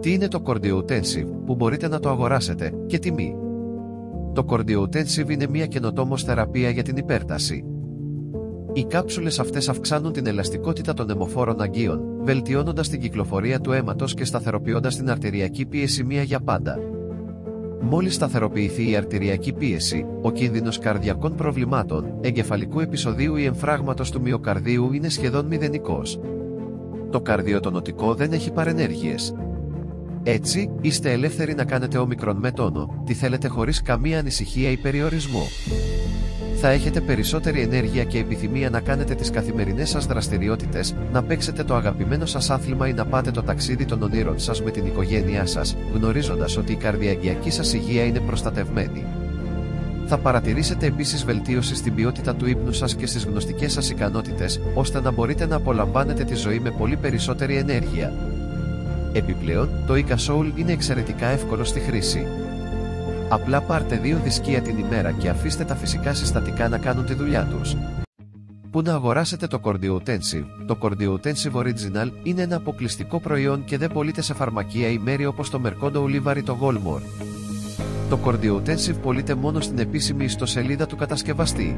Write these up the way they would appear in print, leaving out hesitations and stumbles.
Τι είναι το Cardiotensive, που μπορείτε να το αγοράσετε, και τιμή. Το Cardiotensive είναι μια καινοτόμως θεραπεία για την υπέρταση. Οι κάψουλες αυτές αυξάνουν την ελαστικότητα των αιμοφόρων αγγείων, βελτιώνοντας την κυκλοφορία του αίματος και σταθεροποιώντας την αρτηριακή πίεση μία για πάντα. Μόλις σταθεροποιηθεί η αρτηριακή πίεση, ο κίνδυνος καρδιακών προβλημάτων, εγκεφαλικού επεισοδίου ή εμφράγματος του μυοκαρδίου είναι σχεδόν μηδενικός. Το καρδιοτονωτικό δεν έχει παρενέργειες. Έτσι, είστε ελεύθεροι να κάνετε όμικρον με τόνο, τι θέλετε χωρίς καμία ανησυχία ή περιορισμό. Θα έχετε περισσότερη ενέργεια και επιθυμία να κάνετε τις καθημερινές σας δραστηριότητες, να παίξετε το αγαπημένο σας άθλημα ή να πάτε το ταξίδι των ονείρων σας με την οικογένειά σας, γνωρίζοντας ότι η καρδιαγγειακή σας υγεία είναι προστατευμένη. Θα παρατηρήσετε επίσης βελτίωση στην ποιότητα του ύπνου σας και στις γνωστικές σας ικανότητες, ώστε να μπορείτε να απολαμβάνετε τη ζωή με πολύ περισσότερη ενέργεια. Επιπλέον, το ICA Soul είναι εξαιρετικά εύκολο στη χρήση. Απλά πάρτε 2 δισκία την ημέρα και αφήστε τα φυσικά συστατικά να κάνουν τη δουλειά τους. Πού να αγοράσετε το Cardiotensive? Το Cardiotensive Original είναι ένα αποκλειστικό προϊόν και δεν πωλείται σε φαρμακεία ή μέρη όπως το Mercado Olivar ή το Walmart. Το Cardiotensive πωλείται μόνο στην επίσημη ιστοσελίδα του κατασκευαστή.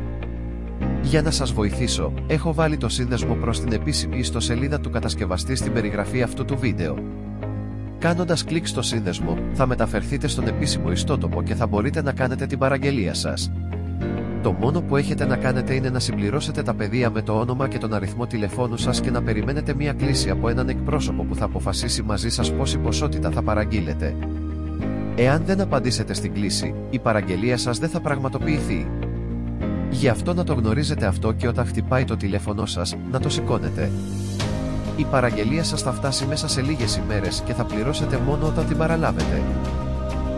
Για να σας βοηθήσω, έχω βάλει το σύνδεσμο προς την επίσημη ιστοσελίδα του κατασκευαστή στην περιγραφή αυτού του βίντεο. Κάνοντας κλικ στο σύνδεσμο, θα μεταφερθείτε στον επίσημο ιστότοπο και θα μπορείτε να κάνετε την παραγγελία σας. Το μόνο που έχετε να κάνετε είναι να συμπληρώσετε τα πεδία με το όνομα και τον αριθμό τηλεφώνου σας και να περιμένετε μία κλήση από έναν εκπρόσωπο που θα αποφασίσει μαζί σας πόση ποσότητα θα παραγγείλετε. Εάν δεν απαντήσετε στην κλήση, η παραγγελία σας δεν θα πραγματοποιηθεί. Γι' αυτό να το γνωρίζετε αυτό και όταν χτυπάει το τηλέφωνό σας, να το σηκώνετε. Η παραγγελία σας θα φτάσει μέσα σε λίγες ημέρες και θα πληρώσετε μόνο όταν την παραλάβετε.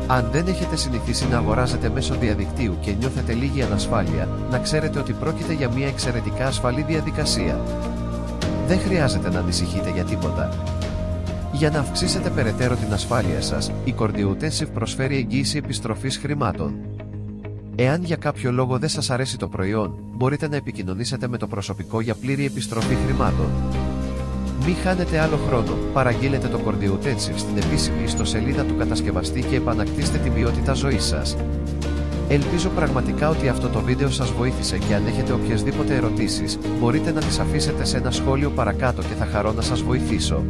Αν δεν έχετε συνηθίσει να αγοράζετε μέσω διαδικτύου και νιώθετε λίγη ανασφάλεια, να ξέρετε ότι πρόκειται για μια εξαιρετικά ασφαλή διαδικασία. Δεν χρειάζεται να ανησυχείτε για τίποτα. Για να αυξήσετε περαιτέρω την ασφάλεια σας, η Cardiotensive προσφέρει εγγύηση επιστροφής χρημάτων. Εάν για κάποιο λόγο δεν σας αρέσει το προϊόν, μπορείτε να επικοινωνήσετε με το προσωπικό για πλήρη επιστροφή χρημάτων. Μην χάνετε άλλο χρόνο, παραγγείλετε το Cardiotensive στην επίσημη ιστοσελίδα του κατασκευαστή και επανακτήστε την ποιότητα ζωής σας. Ελπίζω πραγματικά ότι αυτό το βίντεο σας βοήθησε και αν έχετε οποιασδήποτε ερωτήσεις, μπορείτε να τις αφήσετε σε ένα σχόλιο παρακάτω και θα χαρώ να σας βοηθήσω.